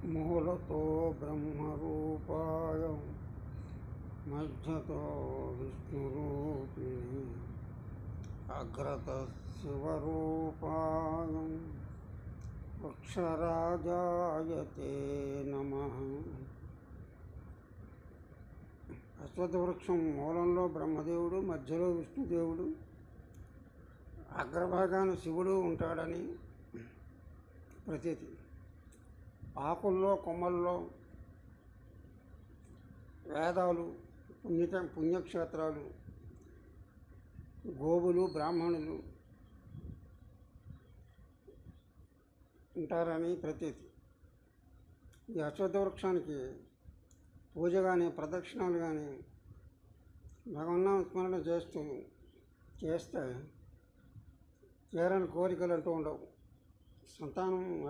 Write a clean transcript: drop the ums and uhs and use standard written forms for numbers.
మూలతో బ్రహ్మరూపాయ మధ్యతో విష్ణురూపిణి అగ్రత శివరూపాయ వృక్షరాజాయతే నమః. అశ్వత్థ వృక్షం మూలంలో బ్రహ్మదేవుడు, మధ్యలో విష్ణుదేవుడు, అగ్రభాగాన శివుడు ఉంటాడని ప్రతీతి. ఆకుల్లో కొమ్మల్లో వేదాలు, పుణ్యక్షేత్రాలు, గోవులు, బ్రాహ్మణులు ఉంటారని ప్రతీతి. ఈ అశ్వత్థ వృక్షానికి పూజ కానీ, ప్రదక్షిణాలు కానీ, భగవన్నామ స్మరణ చేస్తే తీరని కోరికలు అంటూ ఉండవు. సంతానం